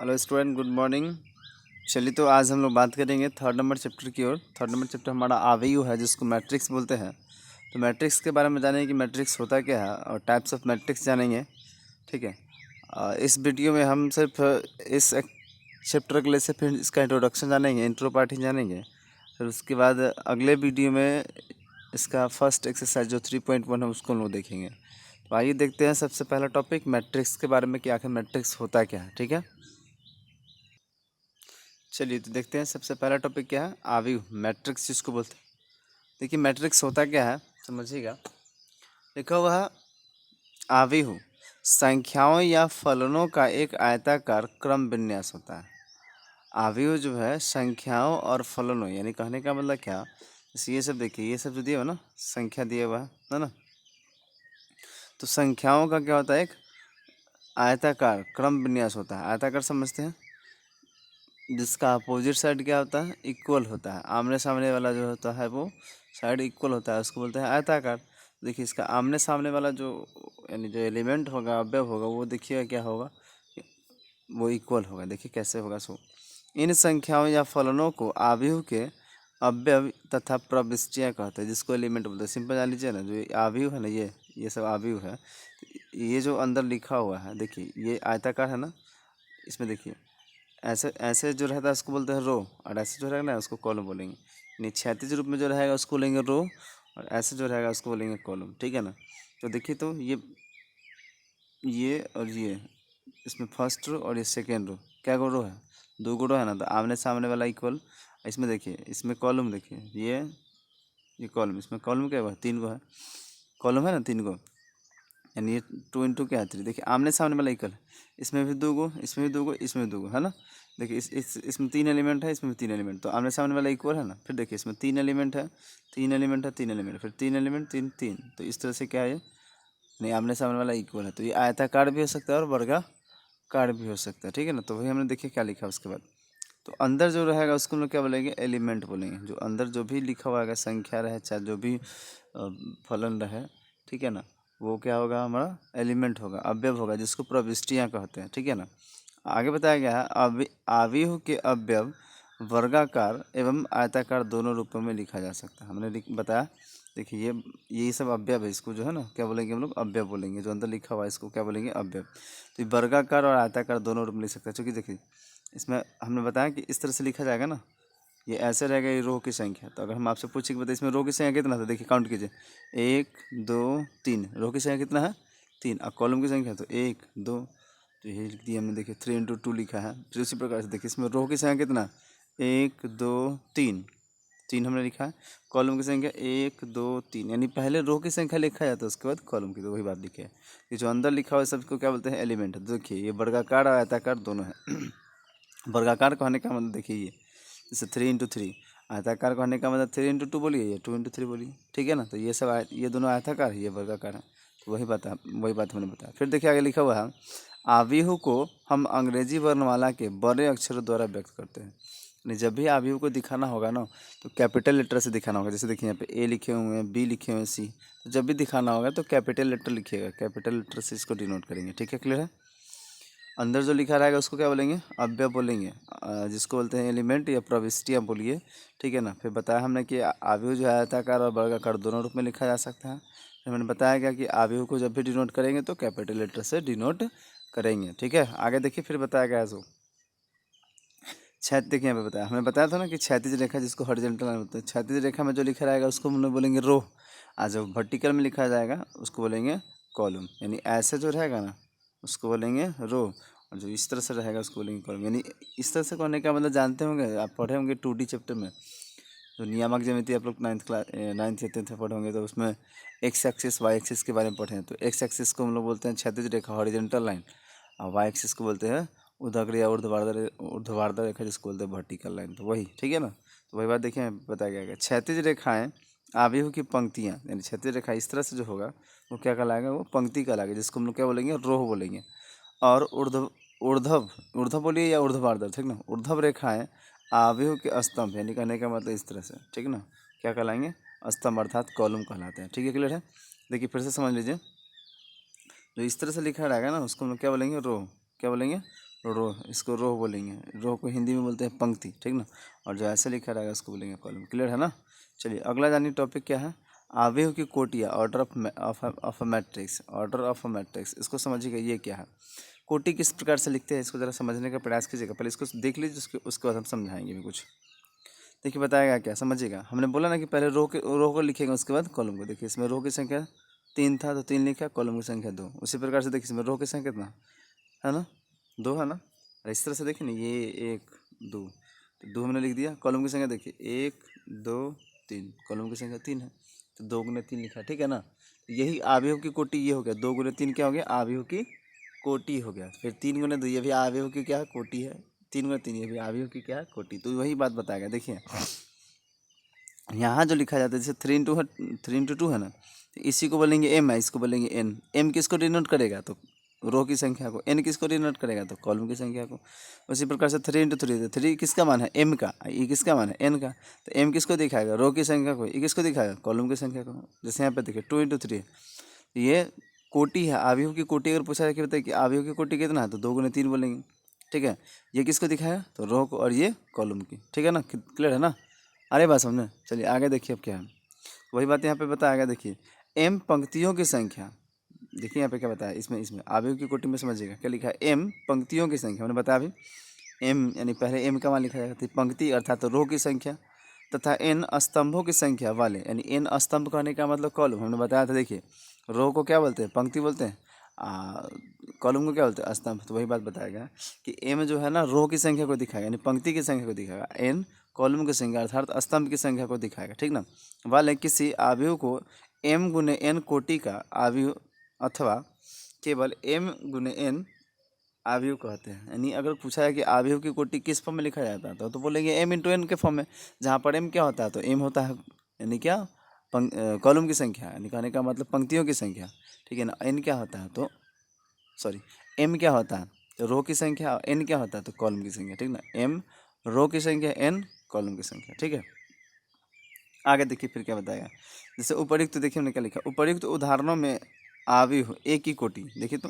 Hello student, good morning. चलिए, तो आज हम लोग बात करेंगे थर्ड नंबर चैप्टर की ओर। थर्ड नंबर चैप्टर हमारा आवेयु है, जिसको मैट्रिक्स बोलते हैं। तो मैट्रिक्स के बारे में जानेंगे कि मैट्रिक्स होता क्या है और टाइप्स ऑफ मैट्रिक्स जानेंगे। ठीक है। इस वीडियो में हम सिर्फ इस चैप्टर के लिए सिर्फ इसका इंट्रोडक्शन जानेंगे, इंट्रो पार्ट ही जानेंगे। फिर उसके बाद अगले वीडियो में इसका फर्स्ट एक्सरसाइज जो 3.1 है उसको हम लोग देखेंगे। तो आइए देखते हैं सबसे पहला टॉपिक मैट्रिक्स के बारे में कि आखिर मैट्रिक्स होता क्या है। ठीक है, चलिए तो देखते हैं। सबसे पहला टॉपिक क्या है? आवेयु, मैट्रिक्स जिसको बोलते हैं। देखिए मैट्रिक्स होता क्या है, समझिएगा। लिखा हुआ है आवेयु संख्याओं या फलनों का एक आयताकार क्रम विन्यास होता है। आवेयु जो है संख्याओं और फलनों, यानी कहने का मतलब क्या, जैसे ये सब देखिए, ये सब जो दिया हुआ ना, संख्या दिया हुआ है ना। तो संख्याओं का क्या होता है? एक आयताकार क्रम विन्यास होता है। आयताकार समझते हैं, जिसका अपोजिट साइड क्या होता है? इक्वल होता है। आमने सामने वाला जो होता है वो साइड इक्वल होता है, उसको बोलते हैं आयताकार। देखिए इसका आमने सामने वाला जो यानी जो एलिमेंट होगा, अवयव होगा, वो देखिएगा क्या होगा, वो इक्वल होगा। देखिए कैसे होगा। सो इन संख्याओं या फलनों को आवेयु के अवयव तथा प्रविष्टियाँ कहते हैं, जिसको एलिमेंट बोलते हैं। सिंपल जान लीजिए ना, जो आवेयु है ना, ये सब आवेयु है। ये जो अंदर लिखा हुआ है, देखिए ये आयताकार है ना, इसमें देखिए ऐसे ऐसे जो रहता है उसको बोलते हैं रो, और ऐसे जो रहेगा ना उसको कॉलम बोलेंगे। यानी क्षैतिज रूप में जो रहेगा उसको बोलेंगे रो, और ऐसे जो रहेगा उसको बोलेंगे कॉलम। ठीक है ना। तो देखिए, तो ये और ये, इसमें फर्स्ट रो और ये सेकेंड रो, क्या गो रो है? दो गो रो है ना। तो आमने सामने वाला इक्वल। इसमें देखिए, इसमें कॉलम देखिए, ये कॉलम, इसमें कॉलम क्या हुआ? 3 गो है। कॉलम है ना 3 गो, यानी ये 2 इंटू क्या है 3। देखिए आमने सामने वाला इक्वल है। इसमें भी 2 गो, इसमें भी 2 गो, इसमें भी 2 गो है ना। देखिए इसमें 3 एलिमेंट है, इसमें भी 3 एलिमेंट। तो आमने सामने वाला इक्वल है ना। फिर देखिए इसमें 3 एलिमेंट है, 3 एलिमेंट है, 3 एलिमेंट, फिर 3 एलिमेंट, 3 3। तो इस तरह से क्या है ये? नहीं, आमने सामने वाला इक्वल है। तो ये आयताकार भी हो सकता है और वर्गाकार भी हो सकता है। ठीक है ना। तो वही हमने देखिए क्या लिखा उसके बाद। तो अंदर जो रहेगा उसको हम लोग क्या बोलेंगे? एलिमेंट बोलेंगे। जो अंदर जो भी लिखा हुआ है, संख्या रहे चाहे जो भी फलन रहे, ठीक है ना, वो क्या होगा? हमारा एलिमेंट होगा, अवयव होगा, जिसको प्रविष्टियाँ कहते हैं। ठीक है ना। आगे बताया गया है आवेयु के अवयव वर्गाकार एवं आयताकार दोनों रूपों में लिखा जा सकता है। हमने बताया। देखिए ये सब अवयव है, इसको जो है ना क्या बोलेंगे हम लोग? अवयव बोलेंगे। जो अंदर लिखा हुआ है इसको क्या बोलेंगे? अवयव। तो ये वर्गाकार और आयताकार दोनों रूप में लिख सकता है। क्योंकि देखिए इसमें हमने बताया कि इस तरह से लिखा जाएगा ना, ये ऐसे रहेगा, ये रो की संख्या। तो अगर हम आपसे पूछे कि बताइए इसमें रो की संख्या कितना था, देखिए काउंट कीजिए, 1 2 3। रो की संख्या कितना है? 3। और कॉलम की संख्या तो 1 2। तो यही लिख दिया हमने। देखिए 3 इंटू 2 लिखा है। फिर उसी प्रकार से देखिए इसमें रो की संख्या कितना? 1 2 3। 3 हमने लिखा है। कॉलम की संख्या 1 2 3, यानी पहले रो की संख्या लिखा जाता है, उसके बाद कॉलम की। तो वही बात लिखी है कि जो अंदर लिखा हुआ है सबको क्या बोलते हैं? एलिमेंट। देखिए ये वर्गाकार और आयताकार दोनों है। वर्गाकार कहने का मतलब देखिए ये, जैसे 3 इंटू 3। आयताकार कहने का मतलब 3 इंटू 2 बोलिए, ये 2 इंटू 3 बोलिए। ठीक है ना। तो ये सब ये दोनों आयताकार है, ये वर्गाकार है। तो वही बात मैंने बताया। फिर देखिए आगे लिखा हुआ है आवेयु को हम अंग्रेजी वर्णमाला के बड़े अक्षरों द्वारा व्यक्त करते हैं। यानी जब भी आवेयु को दिखाना होगा ना, तो कैपिटल लेटर से दिखाना होगा। जैसे देखिए यहाँ पे ए लिखे हुए हैं, बी लिखे हुए हैं, सी। तो जब भी दिखाना होगा तो कैपिटल लेटर लिखिएगा, कैपिटल लेटर से इसको डिनोट करेंगे। ठीक है, क्लियर है। अंदर जो लिखा रहेगा उसको क्या बोलेंगे? अवयव बोलेंगे, जिसको बोलते हैं एलिमेंट या प्रविष्टियाँ बोलिए। ठीक है ना। फिर बताया हमने कि आवेयु जो है आयताकार और वर्गाकार दोनों रूप में लिखा जा सकता है। फिर मैंने बताया क्या कि आवेयु को जब भी डिनोट करेंगे तो कैपिटल लेटर से डिनोट करेंगे। ठीक है, आगे देखिए फिर बताया गया है। देखिए यहाँ पे बताया, हमें बताया था ना कि क्षैतिज रेखा जिसको हॉरिजॉन्टल लाइन बोलते हैं। क्षैतिज रेखा में जो लिखा रहेगा उसको हम लोग बोलेंगे रो, और जो वर्टिकल में लिखा जाएगा उसको बोलेंगे कॉलम। यानी ऐसे जो रहेगा ना उसको बोलेंगे रो, और जो इस तरह से रहेगा उसको बोलेंगे कॉलम। यानी इस तरह से कहने का मतलब जानते होंगे, आप पढ़े होंगे 2D चैप्टर में, जो नियामक ज्यामिति आप लोग 9th या 10th में पढ़े होंगे। तो उसमें एक्स एक्सिस वाई एक्सिस के बारे में पढ़े हैं। तो एक्स एक्सिस को हम लोग बोलते हैं क्षैतिज रेखा, हॉरिजॉन्टल लाइन, और वाई एक्सिस को बोलते हैं उदग्र या ऊर्ध्वाधर रेखा, जिसको बोलते हैं वर्टिकल लाइन। तो वही, ठीक है ना। तो वही बात देखिए बताया गया है। क्षैतिज रेखाएं आवेयु की पंक्तियां, यानी क्षैतिज रेखा इस तरह से जो होगा वो क्या कहलाएगा? वो पंक्ति कहलाएगा, जिसको हम लोग क्या बोलेंगे? रोह बोलेंगे। और ऊर्ध्व ऊर्ध्व बोलिए या ऊर्ध्वाधर, ठीक ना। ऊर्ध्व रेखाएं आवेयु के स्तंभ, यानी कहने का मतलब इस तरह से, ठीक ना, क्या कहलाएंगे? स्तंभ अर्थात कॉलम कहलाते हैं। ठीक है, क्लियर है। देखिए फिर से समझ लीजिए, जो इस तरह से लिखा रहेगा ना उसको हम लोग क्या बोलेंगे? रो, क्या बोलेंगे? रो, इसको रो बोलेंगे, रो को हिंदी में बोलते हैं पंक्ति, ठीक ना। और जो ऐसे लिखा रहेगा उसको बोलेंगे कॉलम। क्लियर है ना। चलिए अगला जानिए टॉपिक क्या है, आव्यूह की कोटियाँ, order of a matrix, order of a matrix. इसको समझिएगा ये क्या है, कोटि किस प्रकार से लिखते हैं, इसको ज़रा समझने का प्रयास कीजिएगा। पहले इसको देख लीजिए, उसके बाद हम समझाएंगे भी कुछ। देखिए बताएगा क्या, समझिएगा। हमने बोला ना कि पहले रो को लिखेगा, उसके बाद कॉलम को। देखिए इसमें रो की संख्या 3 था तो 3 लिखा, कॉलम की संख्या 2। उसी प्रकार से देखिए इसमें रो की संख्या कितना है ना, 2 है ना। और इस तरह से देखिए ना, ये 1 2, तो 2 हमने लिख दिया। कॉलम की संख्या देखिए 1 2 3, कॉलम की संख्या 3 है, तो 2 गुने 3 लिखा, ठीक है ना। तो यही आव्यूह की कोटि ये हो गया, 2 गुने 3 क्या हो गया, आव्यूह की कोटि हो गया। फिर 3 गुने 2 ये भी आव्यूह की क्या कोटि है, 3 गुने 3 ये भी आव्यूह की क्या कोटि। तो वही बात बताएगा। देखिए यहाँ जो लिखा जाता है, जैसे 3 इंटू है, 3 इंटू 2 है ना, तो इसी को बोलेंगे एम है, इसको बोलेंगे एन। एम किसको डिनोट करेगा, तो रो की संख्या को। एन किसको डिनोट करेगा, तो कॉलम की संख्या को। उसी प्रकार से 3 इंटू 3, तो 3 किसका मान है, एम का, ये किसका मान है, एन का। तो एम किसको दिखाएगा, रो की संख्या को, ये किसको दिखाएगा, कॉलम की संख्या को। जैसे यहाँ पे देखिए 2 इंटू 3, ये कोटि है, आव्यूह की कोटि। अगर पूछा जाए कि बताइए कि आव्यूह की कोटि कितना है, तो 2 गुने 3 बोलेंगे, ठीक है। ये किसको दिखाया, तो रो को, और ये कॉलम की, ठीक है ना। क्लियर है ना, अरे बात समझे। चलिए आगे देखिए अब क्या है, वही बात यहाँ पे बताया। देखिए एम पंक्तियों की संख्या, देखिए यहाँ पे क्या बताया, इसमें इसमें आव्यूह की कोटि में समझिएगा क्या लिखा है, एम पंक्तियों की संख्या। मैंने बताया अभी, एम यानी पहले एम का मान लिखा जाएगा, पंक्ति अर्थात रो की संख्या, तथा एन स्तंभों की संख्या वाले, यानी एन स्तंभ कहने का मतलब कॉलम। हमने बताया था, देखिए रो को क्या बोलते हैं, पंक्ति बोलते हैं, कॉलम को क्या बोलते हैं, स्तंभ। तो वही बात बताएगा कि एम जो है ना, रो की संख्या को दिखाएगा, यानी पंक्ति की संख्या को दिखाएगा, एन कॉलम की संख्या अर्थात स्तंभ की संख्या को दिखाएगा, ठीक ना। वाले किसी आव्यूह को एम गुने एन कोटि का आव्यूह अथवा केवल एम गुने एन आव्यूह कहते हैं। यानी अगर पूछा है कि आव्यूह की कोटि किस फॉर्म में लिखा जाता है, तो बोलेंगे एम इंटू एन के फॉर्म में, जहाँ पर एम क्या होता है, तो एम होता है यानी क्या, कॉलम की संख्या, यानी कहने का मतलब पंक्तियों की संख्या, ठीक है ना। एन क्या होता है, तो सॉरी, एम क्या होता है, तो रो की संख्या, एन क्या होता है, तो कॉलम की संख्या, ठीक ना। एम रो की संख्या, एन कॉलम की संख्या, ठीक है। आगे देखिए फिर क्या बताएगा, जैसे उपर्युक्त, देखिए हमने क्या लिखा, उपर्युक्त उदाहरणों में आव्यूह एक ही कोटि। देखिए तो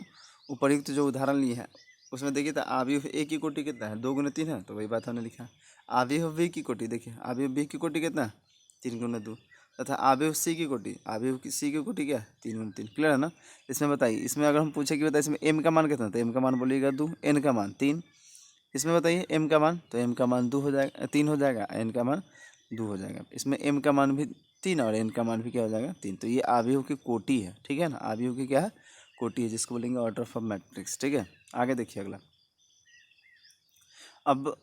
उपर्युक्त जो उदाहरण लिए हैं उसमें देखिए तो आव्यूह एक ही कोटि कितना है, 2 गुने 3 है, तो वही बात हमने लिखा। आव्यूह बी की कोटि, देखिए आव्यूह बी की कोटि कितना है, 3 गुने 2, तथा आव्यूह सी की कोटि, आव्यूह की सी की कोटि क्या है, 3 गुने 3। क्लियर है ना। इसमें बताइए, इसमें अगर हम पूछे कि बताइए इसमें एम का मान कितना, तो एम का मान बोलिएगा 2, एन का मान 3। इसमें बताइए एम का मान, तो एम का मान 2 हो जाएगा, 3 हो जाएगा, एन का मान 2 हो जाएगा। इसमें एम का मान भी 3 और एन का मान भी क्या हो जाएगा, 3। तो ये आव्यूह की कोटि है, ठीक है ना। आव्यूह की क्या है, कोटि है, जिसको बोलेंगे ऑर्डर ऑफ मैट्रिक्स, ठीक है। आगे देखिए अगला, अब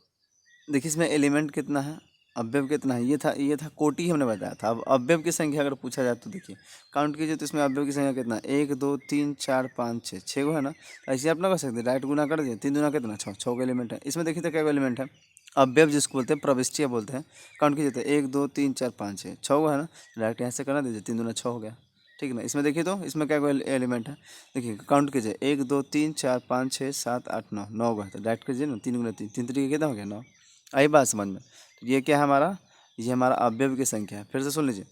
देखिए इसमें एलिमेंट कितना है, अवयव कितना है, ये था कोटि हमने बताया था। अब अवयव की संख्या अगर पूछा जाए तो देखिए काउंट कीजिए, तो इसमें अवयव की संख्या कितना है, 1 2 3 4 5 6, 6 गो है ना। ऐसे आप ना कर सकते, डायरेक्ट गुना कर दिए, 3 दूना कितना, 6, 6 का एलिमेंट है। इसमें देखिए तो क्या एलिमेंट है, अवयव जिसको बोलते हैं, प्रविष्टियाँ बोलते हैं। काउंट कीजिए तो 1 2 3 4 5 6, 6 गो है ना। डायरेक्ट यहाँ से करना दीजिए, 3 दूना 6 हो गया, ठीक है ना। इसमें देखिए तो इसमें क्या एलिमेंट है, देखिए काउंट कीजिए 1 2 3 4 5 6 7 8 9, 9 गो है, तो डायरेक्ट कीजिए ना, 3 गुना 3, 3 तरीके कितना हो गया, 9। आई बात समझ में। तो ये क्या है हमारा, ये हमारा अवयव की संख्या है। फिर से सुन लीजिए,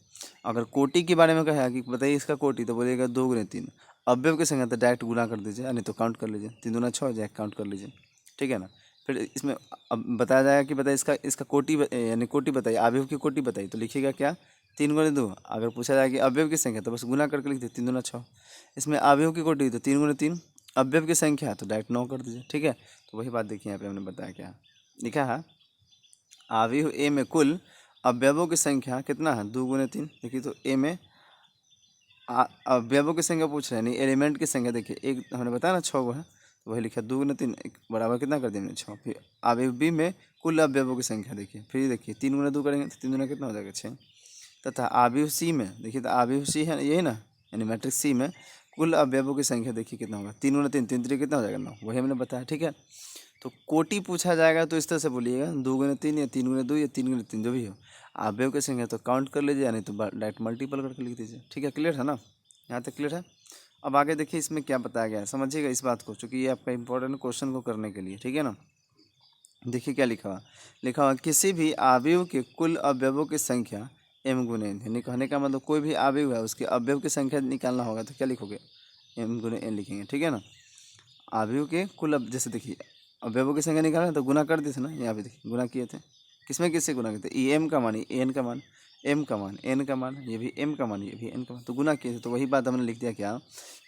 अगर कोटि के बारे में कहा कि बताइए इसका कोटि, तो बोलिएगा 2 गुने 3। अवयव की संख्या तो डायरेक्ट गुना कर दीजिए, नहीं तो काउंट कर लीजिए, 3 दूना 6 हो जाए, काउंट कर लीजिए, ठीक है ना। फिर इसमें अब बताया जाएगा कि बताइए इसका कोटि यानी कोटि बताइए, अवयव की कोटि बताइए, तो लिखिएगा क्या, 3 गुने 2। अगर पूछा जाए कि अवयव की संख्या, तो बस गुना करके लिख दीजिए, 3 दूना 6। इसमें अवयव की कोटि तो 3 गुने 3, अवयव की संख्या तो डायरेक्ट 9 कर दीजिए, ठीक है। तो वही बात देखिए यहाँ पे हमने बताया क्या लिखा है, आव्यूह ए में कुल अवयवों की संख्या कितना है, 2 गुने 3। देखिए तो ए में अवयवों की संख्या पूछ रहे हैं, नहीं एलिमेंट की संख्या। देखिए एक हमने बताया ना 6 गो है, तो वही लिखा 2 गुने 3 बराबर कितना कर दिया हमने, 6। फिर आव्यूह बी में कुल अवयवों की संख्या देखिए, फिर देखिए 3 गुने 2 करेंगे तो 3 गुना कितना हो जाएगा, 6। तथा आव्यूह सी में, देखिए तो आव्यूह सी है यही ना, यानी मैट्रिक्स सी में कुल अवयवों की संख्या देखिए कितना होगा, 3 गुना 3, 3 3 कितना हो जाएगा, 9। वही हमने बताया, ठीक है। तो कोटि पूछा जाएगा तो इस तरह से बोलिएगा, 2 गुने 3 या 3 गुने 2 या 3 गुने 3, जो भी हो। अवयव की संख्या तो काउंट कर लीजिए, यानी तो डायरेक्ट मल्टीपल करके लिख दीजिए, ठीक है। क्लियर है ना, यहाँ तक क्लियर है। अब आगे देखिए इसमें क्या बताया गया है, समझिएगा इस बात को, चूँकि ये आपका इंपॉर्टेंट क्वेश्चन को करने के लिए, ठीक है ना। देखिए क्या लिखा हुआ किसी भी अवयव के कुल अवयवों की संख्या एम गुने एन, यानी कहने का मतलब कोई भी अवयव है उसके अवयव की संख्या निकालना होगा, तो क्या लिखोगे, एम गुने एन लिखेंगे, ठीक है ना। अवयव के कुल जैसे देखिए अवयवों की संख्या निकालना तो गुना कर दी थे ना, यहाँ पे देखिए गुना किए थे, किसमें किससे गुना किए थे, ई एम का मान, एन का मान, एम का मान, एन का मान, ये भी एम का मान, ये भी एन का मान, तो गुना किए थे। तो वही बात हमने लिख दिया क्या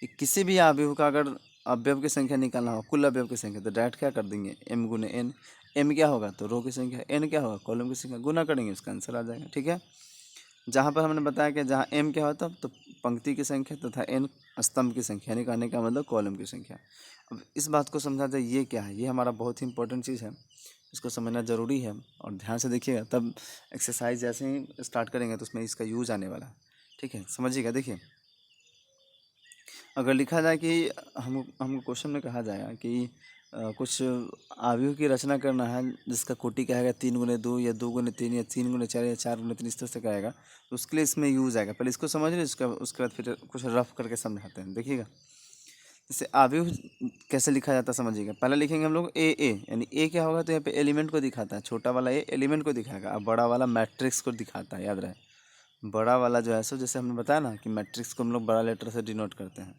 कि किसी भी अवयव का अगर अवयव की संख्या निकालना हो, कुल अवयव की संख्या, तो डायरेक्ट क्या कर देंगे, एम गुने एन। एम क्या होगा तो रो की संख्या, एन क्या होगा कॉलम की संख्या, गुना करेंगे उसका आंसर आ जाएगा। ठीक है, जहाँ पर हमने बताया कि जहाँ एम क्या होता है तो पंक्ति की संख्या तथा एन स्तंभ की संख्या, यानी कहने का मतलब कॉलम की संख्या। अब इस बात को समझा जाए ये क्या है, ये हमारा बहुत ही इंपॉर्टेंट चीज़ है, इसको समझना ज़रूरी है। और ध्यान से देखिएगा, तब एक्सरसाइज जैसे ही स्टार्ट करेंगे तो उसमें इसका यूज आने वाला है। ठीक है, समझिएगा। देखिए, अगर लिखा जाए कि हमको क्वेश्चन में कहा जाएगा कि कुछ अवयव की रचना करना है जिसका कोटि कहेगा 3 गुने 2 या 2 गुने 3 या 3 गुने 4 या 4 गुने 3, इस तरह से कहेगा, तो उसके लिए इसमें यूज आएगा। पहले इसको समझ लें, उसके बाद फिर कुछ रफ करके समझाते हैं। देखिएगा, जैसे अवयव कैसे लिखा जाता है समझिएगा। पहले लिखेंगे हम लोग ए, यानी ए क्या होगा तो यहाँ पे एलिमेंट को दिखाता है, छोटा वाला ए एलिमेंट को दिखाएगा, और बड़ा वाला मैट्रिक्स को दिखाता है। याद रहे, बड़ा वाला जो है सो, जैसे हमने बताया ना कि मैट्रिक्स को हम लोग बड़ा लेटर से डिनोट करते हैं,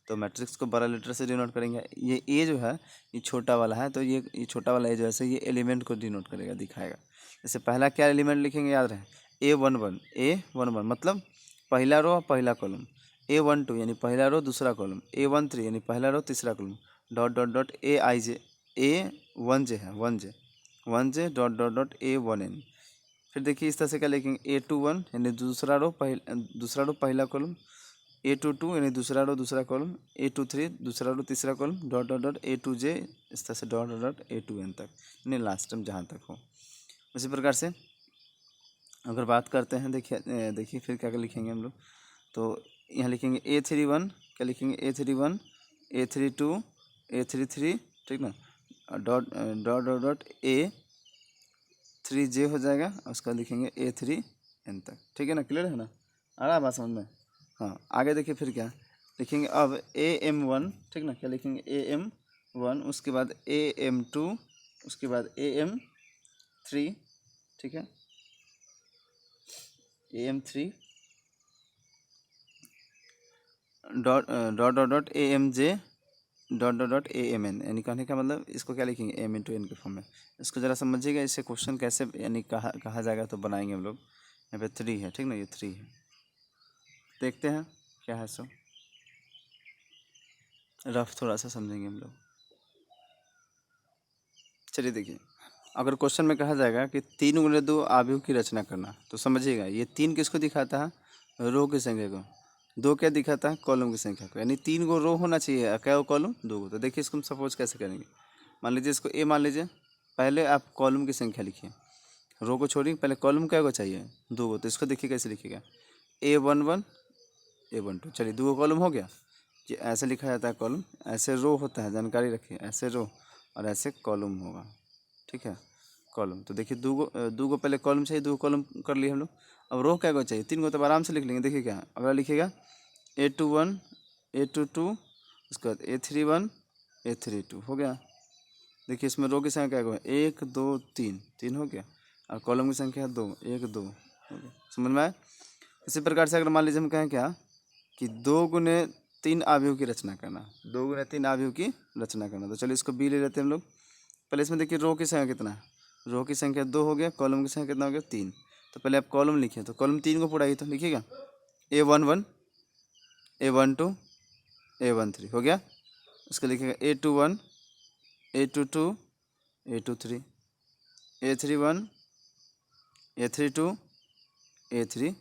तो मैट्रिक्स को बड़ा लेटर से डिनोट करेंगे। ये ए जो है ये छोटा वाला है, तो ये छोटा वाला ए जो है सो ये एलिमेंट को डिनोट करेगा, दिखाएगा। जैसे पहला क्या एलिमेंट लिखेंगे, याद रहे, A11 मतलब पहला रो पहला कॉलम, A12 यानी पहला रो दूसरा कॉलम, A13 यानी पहला रो तीसरा column, dot dot dot AIJ, A1J है 1J dot dot dot A1N। फिर देखिए इस तरह से क्या लिखेंगे, A21 यानी दूसरा रो पहला कॉलम, A22 यानी दूसरा रो दूसरा कॉलम, A23 दूसरा रो तीसरा column, dot dot dot A2J, इस तरह से डॉट डॉट डॉट A2N तक, यानी लास्ट टर्म जहाँ तक हो। उसी प्रकार से अगर बात करते हैं, देखिए फिर क्या लिखेंगे हम लोग, तो यहाँ लिखेंगे A31, क्या लिखेंगे A31, A32, A33, ठीक ना, dot dot dot dot A3J हो जाएगा, और उसका लिखेंगे A3N तक। ठीक है ना, क्लियर है ना, आ रहा है बात समझ में। हाँ, आगे देखिए फिर क्या लिखेंगे, अब AM1, ठीक ना, क्या लिखेंगे AM1, उसके बाद AM2, उसके बाद AM3, ठीक है, AM3 dot dot dot dot AMJ dot dot dot AMN, यानी कहने का मतलब इसको क्या लिखेंगे M इंटू N के फॉर्म में। इसको ज़रा समझिएगा, इससे क्वेश्चन कैसे यानी कहा जाएगा तो बनाएंगे हम लोग। यहाँ पे 3 है, ठीक ना, ये 3 है, देखते हैं क्या है सो, रफ थोड़ा सा समझेंगे हम लोग। चलिए देखिए, अगर क्वेश्चन में कहा जाएगा कि 3 गुने 2 अवयव की रचना करना, तो समझिएगा ये 3 किसको दिखाता है, रो की संख्या को, 2 क्या दिखाता है कॉलम की संख्या को, यानी 3 गो रो होना चाहिए, क्या वो कॉलम 2 गो। तो देखिए इसको हम सपोज कैसे करेंगे, मान लीजिए इसको ए मान लीजिए, पहले आप कॉलम की संख्या लिखिए, रो को छोड़िए, पहले कॉलम क्या को चाहिए 2 गो, तो इसको देखिए कैसे लिखिएगा, A11 A12, चलिए 2 गो कॉलम हो गया। ये ऐसे लिखा जाता है कॉलम, ऐसे रो होता है, जानकारी रखिए, ऐसे रो और ऐसे कॉलम होगा। ठीक है, कॉलम, तो देखिए 2 गो पहले कॉलम चाहिए, 2 कॉलम कर लिए हम लोग। अब रो क्या को चाहिए 3 गो, तो आराम से लिख लेंगे। देखिए क्या अगला लिखिएगा, A21 A22, उसके बाद A31 A32 हो गया। देखिए इसमें रो की संख्या क्या है, 1 2 3, 3 हो गया, और कॉलम की संख्या है 2, 1 2 हो गया। समझ में आया। इसी प्रकार से अगर मान लीजिए हम कहें क्या कि 2 गुने 3 अवयव की रचना करना, 2 गुने 3 अवयव की रचना करना, तो चलिए इसको बी ले लेते हैं हम लोग। पहले इसमें देखिए रो की संख्या कितना है, रो की संख्या 2 हो गया, कॉलम की संख्या कितना हो गया 3। तो पहले आप कॉलम लिखिए, तो कॉलम 3 को पढ़ाइए, तो लिखिएगा A11 A12 A13 हो गया। उसको लिखिएगा A21 A22 A23 A31 A32 A3,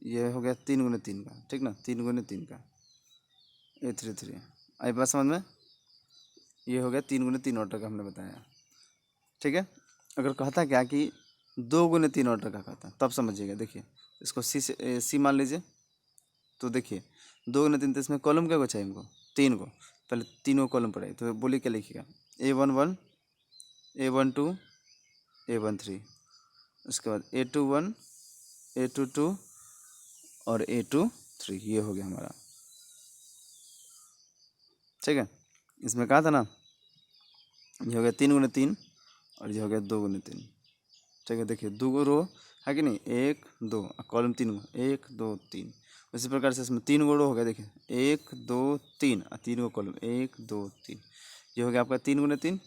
ये हो गया 3 गुने 3 का, ठीक ना, 3 गुने 3 का A33। आई बात समझ में, ये हो गया 3 गुने 3 ऑर्डर का हमने बताया। ठीक है, अगर कहता क्या कि 2 गुने 3 ऑर्डर का कहता, तब समझिएगा। देखिए इसको सी मान लीजिए, तो देखिए 2 गुने 3, तो इसमें कॉलम क्या को चाहिए हमको 3 को, पहले 3 कॉलम पढ़ाई, तो बोलिए क्या लिखिएगा, A11 A12 A13, उसके बाद A21 A22 और A23, ये हो गया हमारा। ठीक है, इसमें कहा था ना, ये हो गया 3 गुने 3 और ये हो गया 2 गुने 3। ठीक है, देखिए 2 गो रो है कि नहीं, 1 2, कॉलम 3 गो, 1 2 3, उसी प्रकार से इसमें 3 गुण हो गया, देखिए 1 2 3 और 3 को कॉलम 1 2 3, ये हो गया आपका 3 गुने 3,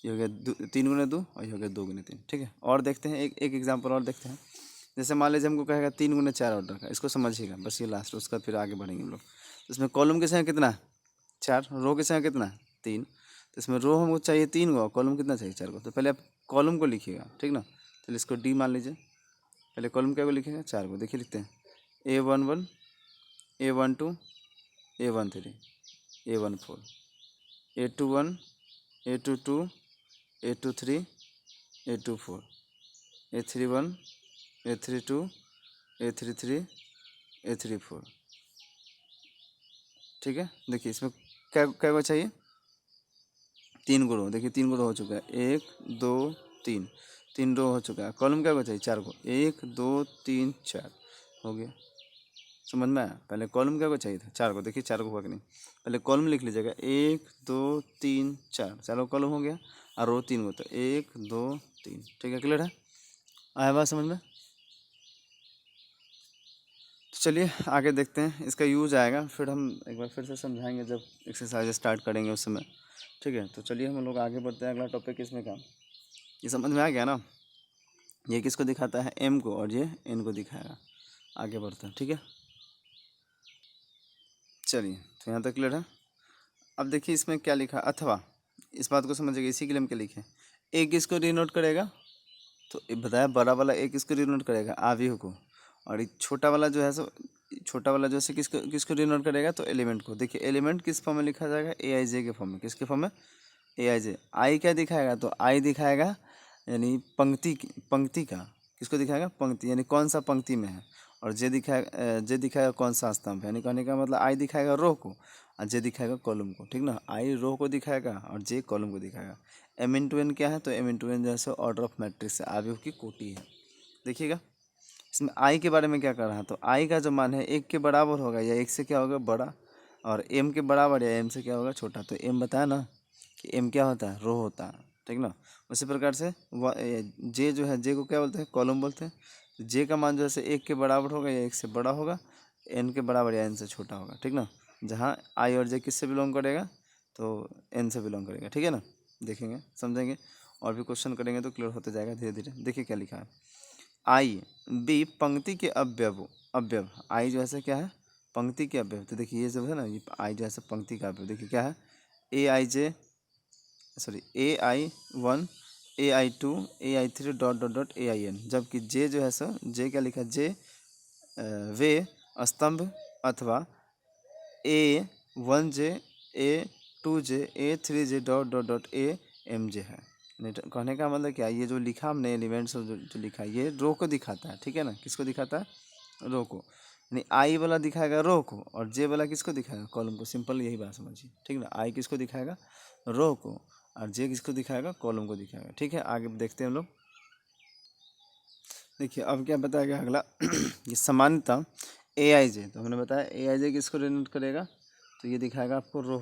ये हो गया 3 गुने 2 और ये हो गया 2 गुने 3। ठीक है, और देखते हैं एक एग्जाम्पल और देखते हैं। जैसे मान लीजिए हमको कहेगा 3 गुने 4 ऑर्डर का, इसको समझिएगा बस ये लास्ट, उसका फिर आगे बढ़ेंगे हम लोग। तो इसमें कॉलम की संख्या कितना है 4, रो की संख्या कितना है 3, तो इसमें रो हमको चाहिए 3 गो, कॉलम कितना चाहिए 4 गो। तो पहले आप कॉलम को लिखिएगा, ठीक ना। चलिए इसको डी मान लीजिए, पहले कॉलम क्या को लिखेंगे 4 को। देखिए लिखते हैं A11 A12 A13 A14 A21 A22 A23 A24 A31 A32 A33 A34। ठीक है, देखिए इसमें क्या को चाहिए 3 रो, देखिए 3 रो हो चुका है, 1 2 3, 3 रो हो चुका है। कॉलम क्या को चाहिए 4 को, 1 2 3 4 हो गया, समझ में आया। पहले कॉलम क्या को चाहिए था 4 को, देखिए 4 को हुआ कि नहीं, पहले कॉलम लिख लीजिएगा 1 2 3 4, चारों कॉलम हो गया और रो 3 को, तो 1 2 3। ठीक है, क्लियर है, आया बात समझ में। तो चलिए आगे देखते हैं, इसका यूज आएगा फिर हम एक बार फिर से समझाएंगे जब एक्सरसाइज स्टार्ट करेंगे उस समय। ठीक है, तो चलिए हम लोग आगे बढ़ते हैं। अगला टॉपिक इसमें का, ये समझ में आ गया ना, ये किसको दिखाता है m को और ये n को दिखाएगा। आगे बढ़ते हैं, ठीक है, चलिए तो यहाँ तक क्लियर है। अब देखिए इसमें क्या लिखा, अथवा इस बात को समझिएगा, इसी के लिए हम क्या लिखे, एक किसको डिनोट करेगा, तो बताया बड़ा वाला एक किसको डिनोट करेगा आव्यूह को, और छोटा वाला जो है सो छोटा वाला जो है किसको किसको डिनोट करेगा, तो एलिमेंट को। देखिए एलिमेंट किस फॉर्म में लिखा जाएगा, AIJ के फॉर्म में। किसके फॉर्म में, AIJ। आई क्या दिखाएगा, तो आई दिखाएगा यानी पंक्ति का, किसको दिखाएगा पंक्ति, यानी कौन सा पंक्ति में है। और जे दिखाएगा कौन सा स्तंभ है, यानी कहने का मतलब आई दिखाएगा रो को और जे दिखाएगा कॉलम को। ठीक ना, आई रो को दिखाएगा और जे कॉलम को दिखाएगा। M×N क्या है, तो M×N जो है ऑर्डर ऑफ मैट्रिक्स है, आव्यूह की कोटि है। देखिएगा इसमें आई के बारे में क्या कर रहा है, तो आई का जो मान है 1 के बराबर होगा या 1 से क्या होगा बड़ा, और m के बराबर या m से क्या होगा छोटा। तो m बताया ना कि m क्या होता है, रो होता है। ठीक ना, उसी प्रकार से जे जो है, जे को क्या बोलते हैं, कॉलम बोलते हैं। तो जे का मान जो है 1 के बराबर होगा या 1 से बड़ा होगा, n के बराबर या n से छोटा होगा। ठीक ना, जहाँ आई और जे किससे बिलोंग करेगा, तो n से बिलोंग करेगा। ठीक है ना, देखेंगे समझेंगे और भी क्वेश्चन करेंगे तो क्लियर होते जाएगा धीरे धीरे। देखिए क्या लिखा है, आई बी पंक्ति के अवयव आई जो है क्या है, पंक्ति के अवयव। तो देखिए ये जो है ना, ये आई जो है पंक्ति का अवयव। देखिए क्या है, AI1 AI2 AI3 dot dot dot AIN। जबकि जे जो है सो जे क्या लिखा है, जे वे स्तंभ अथवा A1J A2J A3J dot dot dot AMJ है। नहीं तो कहने का मतलब क्या, ये जो लिखा हमने एलिमेंट्स जो लिखा है ये रो को दिखाता है। ठीक है ना, किसको दिखाता है, रो को। यानी आई वाला दिखाएगा रो को और जे वाला किसको दिखाएगा, कॉलम को। सिंपल यही बात समझिए। ठीक ना, आई किसको दिखाएगा, रो को, और जे किसको दिखाएगा, कॉलम को दिखाएगा। ठीक है, आगे देखते हैं हम लोग। देखिए अब क्या बताया गया अगला ये सामान्यतः AIJ, तो हमने बताया AIJ किसको डिनोट करेगा, तो ये दिखाएगा आपको रो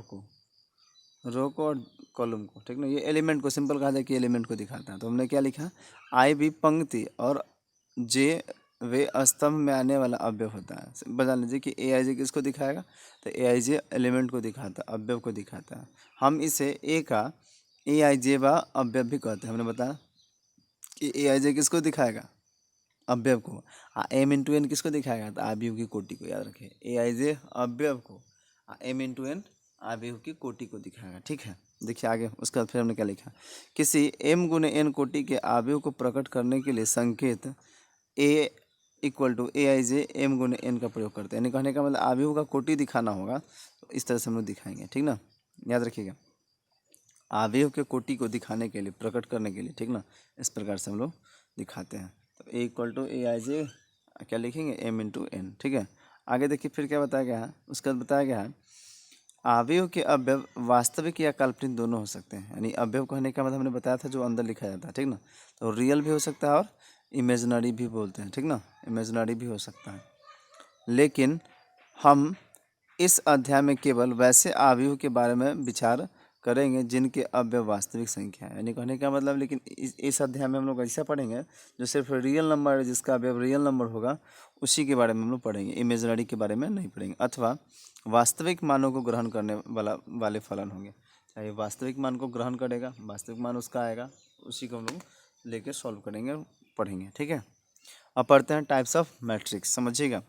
को और कॉलम को। ठीक ना, ये एलिमेंट को, सिंपल कहा जाए कि एलिमेंट को दिखाता है। तो हमने क्या लिखा, आई भी पंक्ति और जे वे स्तंभ में आने वाला अवयव होता है। बता लीजिए कि AIJ किसको दिखाएगा, तो AIJ एलिमेंट को दिखाता है, अवयव को दिखाता है। हम इसे ए का AIJ व अवयव भी कहते हैं। हमने बताया कि AIJ किसको दिखाएगा, अवयव को, M×N किसको दिखाएगा, तो आव्यूह की कोटि को। याद रखिए AIJ अवयव को, M×N आव्यूह की कोटि को दिखाएगा। ठीक है, देखिए आगे उसके बाद फिर हमने क्या लिखा, किसी M×N कोटि के आव्यूह को प्रकट करने के लिए संकेत A = AIJ M×N का प्रयोग करते हैं। यानी कहने का मतलब आव्यूह का कोटि दिखाना होगा, तो इस तरह से हम लोग दिखाएंगे। ठीक ना, याद रखिएगा आव्यूह के कोटि को दिखाने के लिए, प्रकट करने के लिए। ठीक ना, इस प्रकार से हम लोग दिखाते हैं। तो A = AIJ क्या लिखेंगे, M×N। ठीक है, आगे देखिए फिर क्या बताया गया है, उसके बाद बताया गया है अवयव के अवयव वास्तविक या काल्पनिक दोनों हो सकते हैं। यानी अवयव कहने का मतलब हमने बताया था जो अंदर लिखा जाता है। ठीक ना, तो रियल भी हो सकता है और इमेजिनरी भी बोलते हैं। ठीक ना, इमेजिनरी भी हो सकता है। लेकिन हम इस अध्याय में केवल वैसे अवयव के बारे में विचार करेंगे जिनके अव्यय वास्तविक संख्या है। यानी कहने का मतलब, लेकिन इस अध्याय में हम लोग ऐसा पढ़ेंगे जो सिर्फ रियल नंबर है, जिसका अव्यय रियल नंबर होगा उसी के बारे में हम लोग पढ़ेंगे, इमेजिनरी के बारे में नहीं पढ़ेंगे। अथवा वास्तविक मानों को ग्रहण करने वाले फलन होंगे। चाहे वास्तविक मान को ग्रहण करेगा, वास्तविक मान उसका आएगा, उसी को हम लोग लेकर सॉल्व करेंगे और पढ़ेंगे। ठीक है, अब पढ़ते हैं टाइप्स ऑफ मैट्रिक्स। समझिएगा,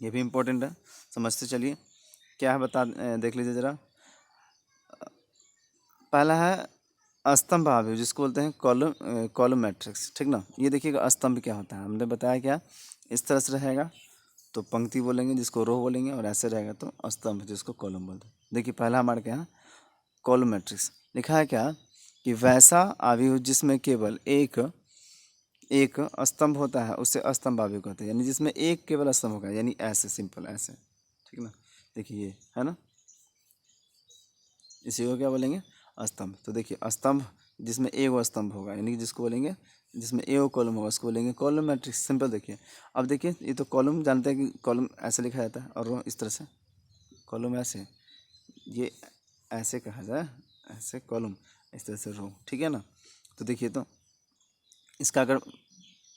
ये भी इम्पोर्टेंट है, समझते चलिए। क्या है देख लीजिए ज़रा। पहला है स्तंभ अवयव, जिसको बोलते हैं कॉलम मैट्रिक्स। ठीक ना, ये देखिएगा स्तंभ क्या होता है, हमने बताया क्या, इस तरह से रहेगा तो पंक्ति बोलेंगे जिसको रो बोलेंगे, और ऐसे रहेगा तो स्तंभ जिसको कॉलम बोलते हैं। देखिए पहला हमारे क्या है, कॉलम मैट्रिक्स। लिखा है क्या कि वैसा अवयव जिसमें केवल एक स्तंभ होता है उसे स्तंभ अवयव कहते हैं। यानी जिसमें एक केवल स्तंभ होगा, यानी ऐसे सिंपल ऐसे। ठीक ना, देखिए ये है ना, इसी को क्या बोलेंगे, स्तंभ। तो देखिए स्तंभ जिसमें एक स्तंभ होगा, यानी जिसको बोलेंगे, जिसमें एक कॉलम होगा उसको बोलेंगे कॉलम मैट्रिक्स। सिंपल। देखिए अब देखिए, ये तो कॉलम जानते हैं कि कॉलम ऐसे लिखा जाता है, और रो इस तरह से, कॉलम ऐसे, ये ऐसे कहा जाए, ऐसे कॉलम, इस तरह से रो। ठीक है ना, तो देखिए तो इसका अगर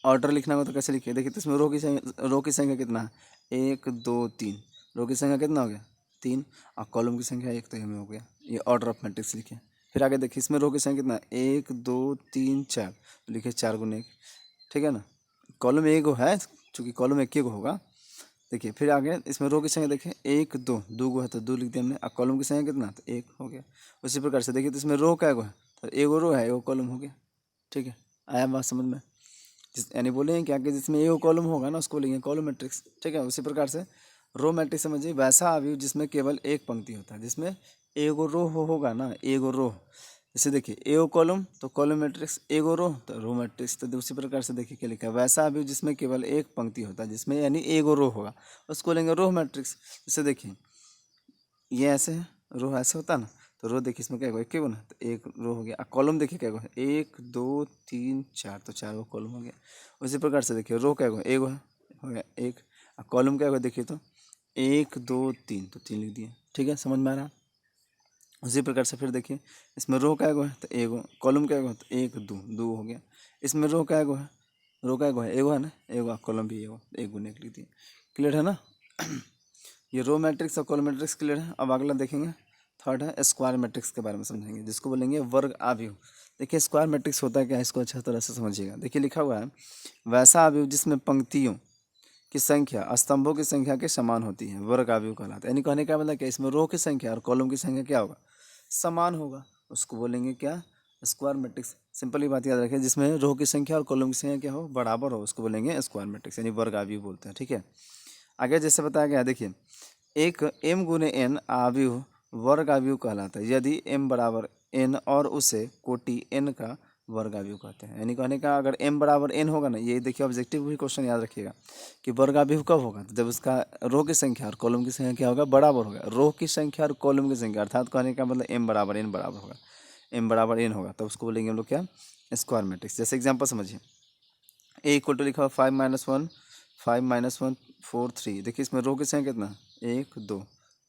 ऑर्डर लिखना हो तो कैसे लिखिए, देखिए तो इसमें रो की संख्या कितना है, 1 2 3। रो की संख्या कितना हो गया, 3, और कॉलम की संख्या 1, तो ये में हो गया। ये ऑर्डर ऑफ मैट्रिक्स लिखिए। फिर आगे देखिए, इसमें रो की संख्या कितना है, 1 2 3 4, तो लिखिए 4 गुने 1। ठीक है ना, कॉलम एक गो है, चूँकि कॉलम एक ही गो होगा। देखिए फिर आगे इसमें रो की संख्या देखिए, 1 2, 2 गो है तो 2 लिख दिया हमने, और कॉलम की संख्या कितना, तो 1 हो गया। उसी प्रकार से देखिए तो इसमें रो क्या गो है, तो एगो रो है, एगो कॉलम हो गया। ठीक है, आया बात समझ में। यानी बोलेंगे क्या कि जिसमें एगो कॉलम होगा ना उसको बोलेंगे कॉलम मैट्रिक्स। ठीक है, उसी प्रकार से रो मैट्रिक्स समझिए, वैसा अवयव जिसमें केवल एक पंक्ति होता है, जिसमें एगो रो होगा ना, एगो रो। जैसे देखिए एगो कॉलम तो कॉलम मैट्रिक्स, एगो रो तो रो मैट्रिक्स। तो उसी प्रकार से देखिए क्या लिखा है, वैसा अवयव जिसमें केवल एक पंक्ति होता है, जिसमें यानी एगो रो होगा, उसको बोलेंगे रो मैट्रिक्स। जैसे देखिए ये ऐसे है, रो ऐसे होता है ना, तो रो देखिए इसमें क्या होगा, एक ना, तो एक रो हो गया। कॉलम देखिए क्या है, 1 2 3 4, तो 4 गो कॉलम हो गया। उसी प्रकार से देखिए रो क्या है, एगो है, हो गया एक। कॉलम क्या होगा देखिए तो 1 2 3, तो 3 लिख दिए। ठीक है, समझ में आ रहा। उसी प्रकार से फिर देखिए इसमें रो क्या है, तो एगो, कॉलम क्या है, तो 1 2, 2 हो गया। इसमें रो क्या है, रो क्या है, एगो है ना, एगो, कॉलम भी एगो, 1 गुने 1 लिख दिए। क्लियर है ना। ये रो मैट्रिक्स और कॉलम मैट्रिक्स क्लियर है। अब अगला देखेंगे, थर्ड है स्क्वायर मैट्रिक्स के बारे में समझेंगे, जिसको बोलेंगे वर्ग अवयव। देखिए स्क्वायर मैट्रिक्स होता क्या है, इसको अच्छा तरह से समझिएगा। देखिए लिखा हुआ है, वैसा अवयव जिसमें पंक्तियों की संख्या स्तंभों की संख्या के समान होती है, वर्ग अवयव कहलाता है। यानी कहने का मतलब क्या, इसमें रो की संख्या और कॉलम की संख्या क्या होगा, समान होगा, उसको बोलेंगे क्या, स्क्वायर मैट्रिक्स। सिंपल ही बात याद रखें, जिसमें रो की संख्या और कॉलम की संख्या क्या हो, बराबर हो, उसको बोलेंगे स्क्वायर मैट्रिक्स, यानी वर्ग अवयव बोलते हैं। ठीक है, आगे जैसे बताया गया, देखिए एक m गुने n अवयव वर्ग अवयव कहलाता है यदि m बराबर n और उसे कोटि n का वर्ग अवयव कहते हैं। यानी कहने का, अगर m बराबर n होगा ना, ये देखिए ऑब्जेक्टिव भी क्वेश्चन याद रखिएगा कि वर्ग अवयव कब होगा, तो जब उसका रो की संख्या और कॉलम की संख्या क्या होगा, बराबर होगा। रो की संख्या और कॉलम की संख्या, अर्थात कहने का मतलब m बराबर n बराबर होगा, m बराबर n होगा, तो उसको बोलेंगे हम लोग क्या, स्क्वायर मैट्रिक्स। जैसे एग्जाम्पल समझिए, a इक्वल टू लिखा हुआ 5 - 1 4 3। देखिए इसमें रो की संख्या कितना, 1 2,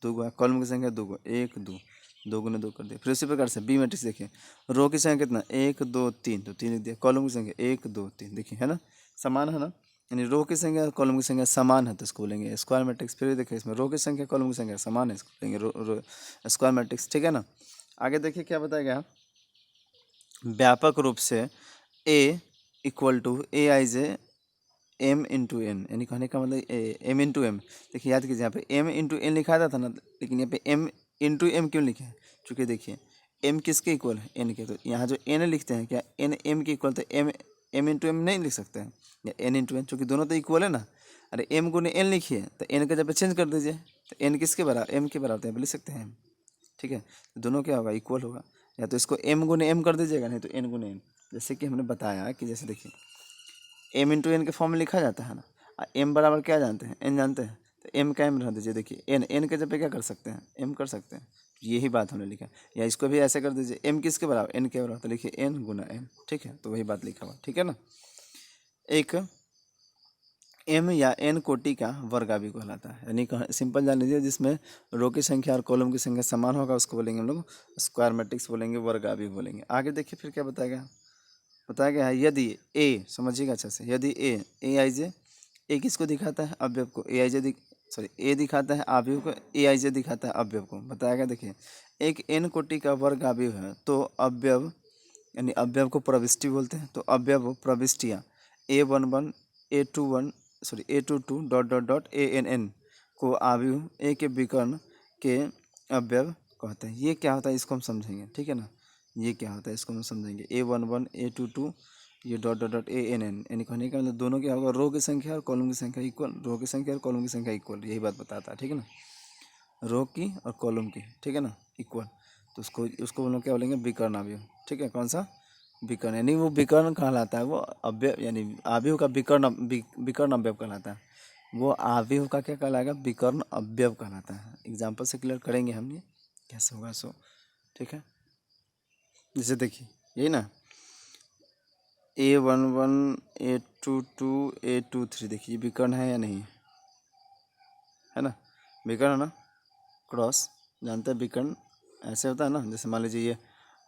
2 गो है, कॉलम की संख्या 2 गो, 1 2, 2 गुने 2 कर दिया। फिर उसी प्रकार से बी मैट्रिक्स देखिए, रो की संख्या कितना, 1 2 3, तो 3 लिख दिया। कॉलम की संख्या 1 2 3, देखिए है ना, समान है ना, यानी रो की संख्या और कॉलम की संख्या समान है, तो इसको बोलेंगे स्क्वायर मैट्रिक्स। फिर देखिए इसमें रो की संख्या कॉलम की संख्या समान है, इसको बोलेंगे स्क्वायर मैट्रिक्स। ठीक है ना, आगे देखिए क्या बताया गया, व्यापक रूप से A equal to A I J m into N, यानी कहने का मतलब m इंटू एम। देखिए याद कीजिए, यहाँ पे m इंटू एन लिखा था ना, लेकिन यहाँ पे m इंटू एम क्यों लिखे हैं, चूँकि देखिए m किसके इक्वल है, n के, तो यहाँ जो n लिखते हैं क्या, n m के इक्वल, तो m इंटू एम नहीं लिख सकते हैं, या n इंटू एन, चूँकि दोनों तो इक्वल है ना। अरे m गुने n लिखिए, तो n का जब चेंज कर दीजिए, तो n किसके बराबर, m के बराबर, यहाँ पे लिख सकते हैं m। ठीक है, तो दोनों क्या होगा, इक्वल होगा। या तो इसको m गुने m कर दीजिएगा, नहीं तो n गुने n। जैसे कि हमने बताया कि जैसे देखिए m इंटू एन के फॉर्म में लिखा जाता है ना, m बराबर क्या जानते हैं, n जानते हैं, तो m का m रख दीजिए। देखिए n के जगह क्या कर सकते हैं, m कर सकते हैं, यही बात हमने लिखा। या इसको भी ऐसे कर दीजिए, m किसके बराबर, n के बराबर, तो लिखिए n गुना n। ठीक है, तो वही बात लिखा हुआ। ठीक है ना, एक एम या एन कोटि का वर्ग अवयव कहलाता है। यानी सिंपल जान लीजिए, जिसमें रो की संख्या और कॉलम की संख्या समान होगा उसको बोलेंगे हम लोग स्क्वायर मैट्रिक्स बोलेंगे, वर्ग अवयव बोलेंगे। आगे देखिए फिर क्या बताया गया है यदि ए, समझिएगा अच्छा से, यदि ए आई जे, ए किसको दिखाता है अवयव को, ए आई जे सॉरी ए दिखाता है अवयव को, ए आई जे दिखाता है अवयव को। बताया गया देखिए एक एन कोटि का वर्ग अवयव है तो अवयव यानी अवयव को प्रविष्टि बोलते हैं। तो अवयव प्रविष्टियाँ A11 A21 sorry A22 dot dot dot ANN को अवयव ए के विकर्ण के अवयव कहते हैं। ये क्या होता है इसको हम समझेंगे, ठीक है ना। ये क्या होता है इसको हम समझेंगे। A11 A22 ये डॉट डॉट डॉट ANN, यानी कहने का मतलब दोनों क्या होगा, रो की संख्या और कॉलम की संख्या इक्वल, रो की संख्या और कॉलम की संख्या इक्वल, यही बात बताता है, ठीक है ना। रो की और कॉलम की, ठीक है ना, इक्वल। तो उसको हम लोग क्या बोलेंगे, विकर्ण अवयव, ठीक है। कौन सा विकर्ण, यानी वो विकर्ण कहलाता है, वो अवयव यानी अवयव का विकर्ण अवयव कहलाता है। वो अवयव का क्या कहलाएगा, विकर्ण अवयव कहलाता है। एग्जाम्पल से क्लियर करेंगे हम ये कैसे होगा सो, ठीक है। जैसे देखिए यही ना A11 A22 A23, देखिए विकर्ण है या नहीं है ना, विकर्ण है ना। क्रॉस जानते हैं विकर्ण ऐसे होता है ना, जैसे मान लीजिए ये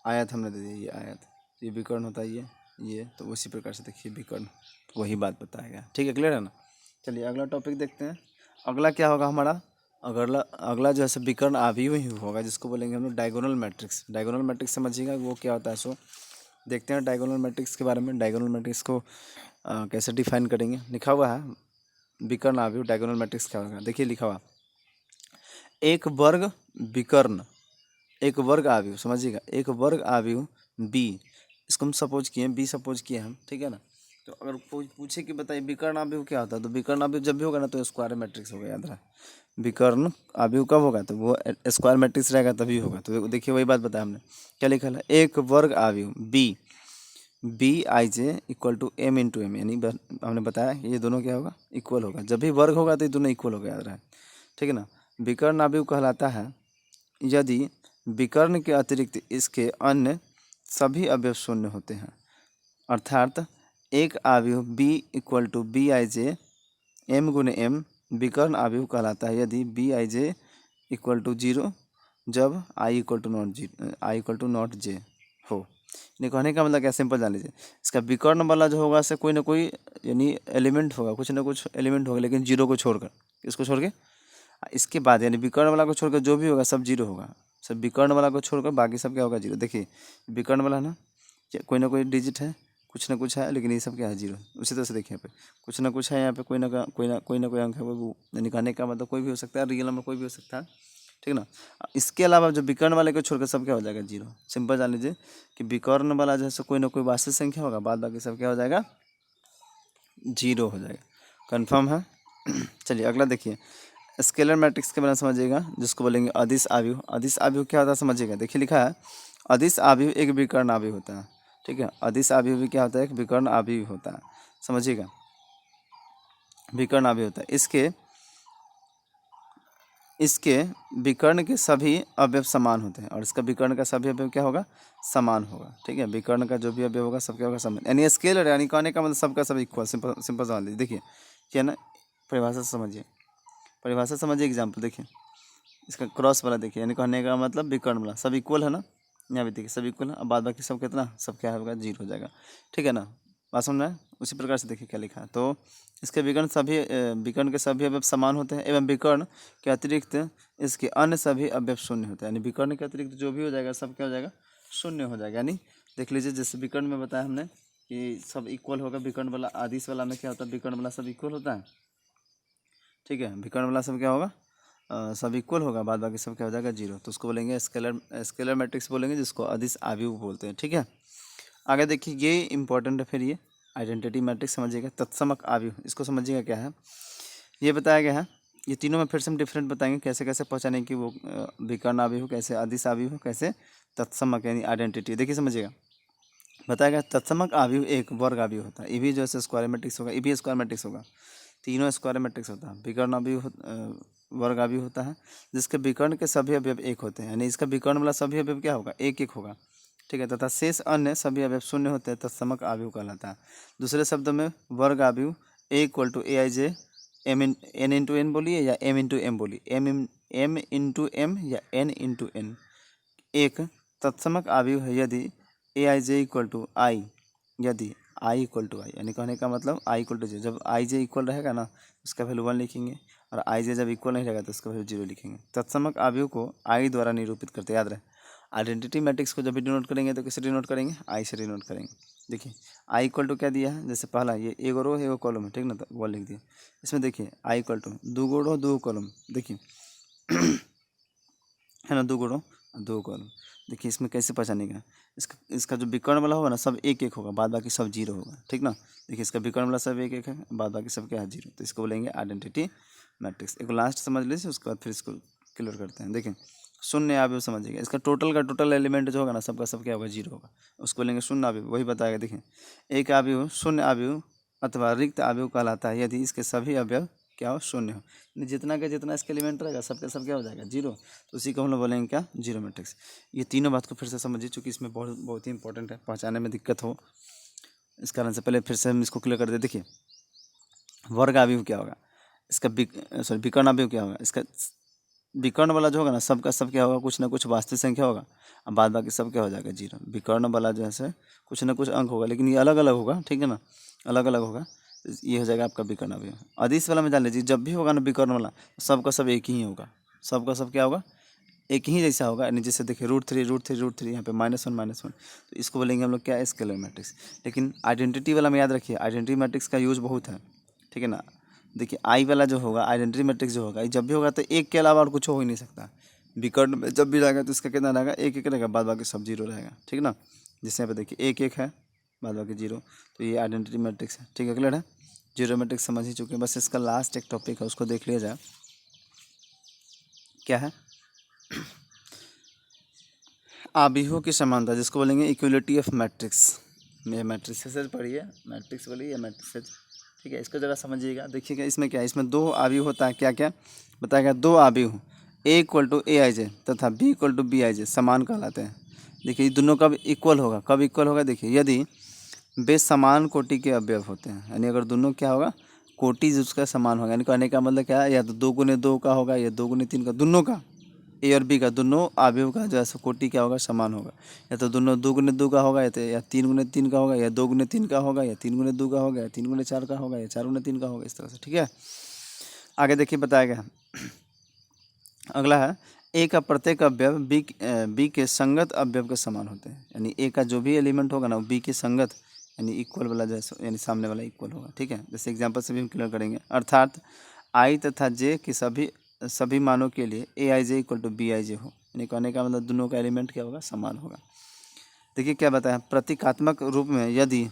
आयत हमने दे दी, ये आयत, ये विकर्ण होता है ये तो उसी प्रकार से देखिए विकर्ण, तो वही बात बताया गया, ठीक है, क्लियर है ना। चलिए अगला टॉपिक देखते हैं। अगला क्या होगा हमारा, अगला जो है विकर्ण अवयव ही होगा, जिसको बोलेंगे हम लोग डायगोनल मैट्रिक्स। डायगोनल मैट्रिक्स समझिएगा वो क्या होता है सो देखते हैं डायगोनल मैट्रिक्स के बारे में। डायगोनल मैट्रिक्स को कैसे डिफाइन करेंगे, लिखा हुआ है विकर्ण अवयव डायगोनल मैट्रिक्स क्या होगा। देखिए लिखा हुआ एक वर्ग विकर्ण, एक वर्ग अवयव, समझिएगा एक वर्ग अवयव बी, इसको हम सपोज किए बी सपोज किए हम, ठीक है ना। तो अगर कोई पूछे कि बताइए विकर्ण अवयव क्या होता है, तो विकर्ण अवयव जब भी होगा ना तो स्क्वायर मैट्रिक्स होगा, याद रहा। विकर्ण अवयव कब होगा, तो वो स्क्वायर मैट्रिक्स रहेगा तभी होगा। तो देखिए वही बात बताया हमने, क्या लिखा है, एक वर्ग अवयव B I J equal to M into M, यानी हमने बताया ये दोनों क्या होगा, इक्वल होगा। जब भी वर्ग होगा तो ये दोनों इक्वल होगा, याद रहा, ठीक है ना। विकर्ण अवयव कहलाता है यदि विकर्ण के अतिरिक्त इसके अन्य सभी अवयव शून्य होते हैं, अर्थात एक अवयव B equal to B I J M गुने एम विकर्ण अवयव कहलाता है यदि B I J equal to zero जब I equal to not J हो। यानी कहने का मतलब क्या, सिंपल जान लीजिए, इसका विकर्ण वाला जो होगा से कोई ना कोई यानी एलिमेंट होगा, कुछ ना कुछ एलिमेंट होगा, लेकिन जीरो को छोड़कर, इसको छोड़ के इसके बाद यानी विकर्ण वाला को छोड़कर जो भी होगा सब जीरो होगा। सब विकर्ण वाला को छोड़कर बाकी सब क्या होगा, जीरो। देखिए विकर्ण वाला ना कोई ना कोई डिजिट है, कुछ ना कुछ है, लेकिन ये सब क्या है, जीरो। उसी तरह से देखिए यहाँ पे कुछ ना कुछ है, यहाँ पे कोई ना कोई अंक है, वो निकालने का मतलब कोई भी हो सकता है, रियल नंबर कोई भी हो सकता है, ठीक है ना। इसके अलावा जो विकर्ण वाले को छोड़कर सब क्या हो जाएगा, जीरो। सिंपल जान लीजिए कि विकर्ण वाला जैसे कोई ना कोई वास्तविक संख्या होगा, बाद बाकी सब क्या हो जाएगा, जीरो हो जाएगा। कन्फर्म है। चलिए अगला देखिए स्केलर मैट्रिक्स के बारे में समझिएगा, जिसको बोलेंगे अदिश अवयव। अदिश अवयव क्या होता है समझिएगा, देखिए लिखा है अदिश अवयव एक विकर्ण अवयव होता है, ठीक है। अदिश अवयव भी क्या होता है, एक विकर्ण अवयव होता है, समझिएगा विकर्ण अवयव होता है। इसके विकर्ण के सभी अवयव समान होते हैं, और इसका विकर्ण का सभी अवयव क्या होगा, समान होगा, ठीक है। विकर्ण का जो भी अवयव होगा सब क्या होगा, समान, यानी स्केलर, यानी कहने का मतलब सबका सब इक्वल। सिंपल सिंपल समझ लीजिए, देखिए क्या ना, परिभाषा समझिए, परिभाषा समझिए, एग्जाम्पल देखिए इसका क्रॉस वाला देखिए, यानी कहने का मतलब विकर्ण वाला सब इक्वल है ना, यहाँ भी देखिए सब इक्वल है, अब बाद बाकी सब कितना, सब क्या होगा, जीरो हो जाएगा, ठीक है ना। बात समझ में आया? उसी प्रकार से देखिए क्या लिखा है, तो इसके विकर्ण के सभी अवयव समान होते हैं एवं विकर्ण के अतिरिक्त इसके अन्य सभी अवयव शून्य होते हैं, यानी विकर्ण के अतिरिक्त जो भी हो जाएगा सब क्या हो जाएगा, शून्य हो जाएगा। यानी देख लीजिए जैसे विकर्ण में बताया हमने कि सब इक्वल होगा, विकर्ण वाला आदिश वाला में क्या होता है, विकर्ण वाला सब इक्वल होता है, ठीक है। विकर्ण वाला सब क्या होगा, सब इक्वल होगा, बाद बाकी सब क्या हो जाएगा, जीरो। तो उसको बोलेंगे स्केलर मैट्रिक्स बोलेंगे, जिसको अदिश अवयव बोलते हैं, ठीक है। आगे देखिए ये इंपॉर्टेंट है, फिर ये आइडेंटिटी मैट्रिक्स समझिएगा। तत्समक अवयव, इसको समझिएगा क्या है, ये बताया गया है। ये तीनों में फिर से हम डिफरेंट बताएंगे कैसे कैसे पहचानें कि वो विकर्ण अवयव हो, कैसे अदिश अवयव हो, कैसे तत्समक यानी आइडेंटिटी। देखिए समझिएगा, बताया गया तत्समक अवयव एक वर्ग अवयव होता है, ये भी जो है स्क्वायर मैट्रिक्स होगा, ये भी स्क्वायर मैट्रिक्स होगा, तीनों स्क्वायर मैट्रिक्स होता है। विकर्ण अवयव वर्ग अवयव होता है जिसके विकर्ण के सभी अवयव एक होते हैं, यानी इसका विकर्ण वाला सभी अवयव क्या होगा, एक एक होगा, ठीक है, तथा शेष अन्य सभी अवयव शून्य होते हैं, तत्समक अवयव कहलाता है। दूसरे शब्दों में वर्ग अवयव A equal to A I J N into N बोलिए या एम इंटू एम बोलिए, एम इंटू एम या एन इंटू एन एक तत्समक आव्यूह है यदि ए आई जे इक्वल टू आई, यदि आई इक्वल टू आई, यानी कहने का मतलब आई इक्वल टू जे, जब आई जे इक्वल रहेगा ना उसका वैल्यू 1 लिखेंगे, और आई जे जब इक्वल नहीं रहेगा तो उसका वैल्यू 0 लिखेंगे। तत्समक आव्यूह को आई द्वारा निरूपित करते, याद रहे आइडेंटिटी मैट्रिक्स को जब भी डिनोट करेंगे तो किससे डिनोट करेंगे, आई से डिनोट करेंगे। देखिए आई इक्वल टू क्या दिया है, जैसे पहला ये एगो रो है एगो कॉलम है, ठीक ना, तो वो लिख दिए। इसमें देखिए आई इक्वल टू दो गो रो दो कॉलम, देखिए है ना, दो गो रो दो कॉलम। देखिए इसमें कैसे पहचानेगा, इसका जो विकर्ण वाला होगा ना सब एक एक होगा, बाद बाकी सब जीरो होगा, ठीक ना। देखिए इसका विकर्ण वाला सब एक एक है, बाद बाकी सब क्या है, जीरो, तो इसको बोलेंगे आइडेंटिटी मैट्रिक्स। एक लास्ट समझ लीजिए, उसके बाद फिर इसको क्लियर करते हैं। देखिए शून्य आव्यूह समझिएगा, इसका टोटल का टोटल एलिमेंट जो होगा ना सबका सब क्या होगा, जीरो होगा, उसको बोलेंगे शून्य आव्यूह। वही बताएगा, देखिए एक आव्यूह शून्य आव्यूह अथवा रिक्त आव्यूह कहलाता है यदि इसके सभी अवयव क्या हो, शून्य हो, जितना का जितना इसका एलिमेंट रहेगा सबके सब क्या हो जाएगा, जीरो, तो उसी को हम लोग बोलेंगे क्या, जीरो मैट्रिक्स। ये तीनों बात को फिर से समझिए, चूँकि इसमें बहुत बहुत ही इंपॉर्टेंट है, पहचाने में दिक्कत हो इस कारण से पहले फिर से हम इसको क्लियर कर दे। देखिए वर्ग आव्यूह क्या होगा, इसका विकर्ण आव्यूह क्या होगा, इसका विकर्ण वाला जो होगा ना सबका सब क्या होगा, कुछ ना कुछ वास्तविक संख्या होगा, अब बाद बाकी सब क्या हो जाएगा, जीरो। विकर्ण वाला जो है कुछ ना कुछ अंक होगा, लेकिन ये अलग अलग होगा, ठीक है ना, अलग अलग होगा, तो ये हो जाएगा आपका विकर्ण आव्यूह। अदिश वाला में जान लीजिए, जब भी होगा ना विकर्ण वाला सबका सब एक ही होगा, सबका सब क्या होगा, एक ही जैसा होगा, यानी जैसे देखिए √3 यहाँ पे -1 -1, तो इसको बोलेंगे हम लोग क्या, स्केलर मैट्रिक्स। लेकिन आइडेंटिटी वाला में याद रखिए, आइडेंटिटी मैट्रिक्स का यूज बहुत है, ठीक है ना। देखिए आई वाला जो होगा आइडेंटिटी मैट्रिक्स जो होगा, ये जब भी होगा तो एक के अलावा और कुछ हो ही नहीं सकता। विकर्ण में जब भी रहेगा तो इसका कितना रहेगा, एक एक रहेगा, बाद बाकी सब जीरो रहेगा, ठीक ना। जैसे यहाँ पे देखिए एक एक है, बाद बाकी जीरो, तो ये आइडेंटिटी मैट्रिक्स है, ठीक है, क्लियर है। जीरो मैट्रिक्स समझ ही चुके हैं, बस इसका लास्ट एक टॉपिक है उसको देख लिया जाए, क्या है, आव्यूहों की समानता, जिसको बोलेंगे इक्वलिटी ऑफ मैट्रिक्स। ये मैट्रिसेस पढ़िए, मैट्रिक्स बोलिए या मैट्रिसेस, ठीक है, इसको जरा समझिएगा। देखिएगा इसमें क्या है, इसमें दो आव्यूह होता है, क्या क्या बताएगा, दो आव्यूह ए equal to A I J तथा B equal to B I J समान कहलाते हैं। देखिए दोनों कब इक्वल होगा, कब इक्वल होगा, देखिए यदि वे समान कोटि के अवयव होते हैं, यानी अगर दोनों क्या होगा, कोटि उसका समान होगा, यानी कहने का मतलब क्या है, या तो 2 × 2 का होगा या 2 × 3 का, दोनों का ए और बी का दोनों आव्यूह का जो है कोटि क्या होगा, समान होगा, या तो दोनों 2 × 2 का होगा, या 3 × 3 का होगा, या 2 × 3 का होगा, या 3 × 2 का होगा, या 3 × 4 का होगा, या 4 × 3 का होगा, इस तरह से, ठीक है। आगे देखिए बताया गया, अगला है ए का प्रत्येक अवयव बी के संगत अवयव के समान होते हैं, यानी ए का जो भी एलिमेंट होगा ना वो बी के संगत यानी इक्वल वाला जैसे, यानी सामने वाला इक्वल होगा, ठीक है। जैसे एग्जांपल से भी हम क्लियर करेंगे, अर्थात आई तथा जे की सभी मानों के लिए ए I J equal to B I जे हो, यानी कहने का मतलब दोनों का एलिमेंट क्या होगा, समान होगा। देखिए क्या बताया, प्रतीकात्मक रूप में यदि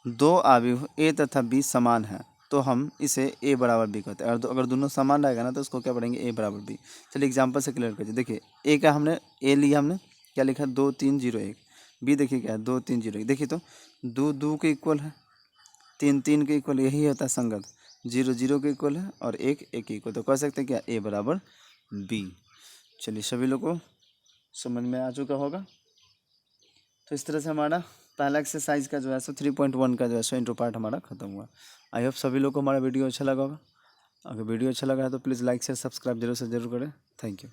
दो आव्यूह ए तथा बी समान है तो हम इसे ए बराबर बी कहते हैं, अगर दोनों समान रहेगा ना तो उसको क्या पढ़ेंगे, ए बराबर बी। चलिए एग्जांपल से क्लियर करिए। देखिए ए का हमने ए लिया, हमने क्या लिखा, 2 3 0 1, बी देखिए क्या है 2 3 0 1, देखिए तो 2 के इक्वल है, 3 3 के इक्वल, यही होता है संगत, 0 0 के इक्वल है और 1 1 के इक्वल, तो कह सकते हैं क्या, ए बराबर बी। चलिए सभी लोग को समझ में आ चुका होगा। तो इस तरह से हमारा पहला एक्सरसाइज का जो है 3.1 का जो है इंट्रो पार्ट हमारा खत्म हुआ। आई होप सभी लोग को हमारा वीडियो अच्छा लगा होगा। अगर वीडियो अच्छा लगा है तो प्लीज़ लाइक शेयर सब्सक्राइब जरूर से जरूर करें। Thank you.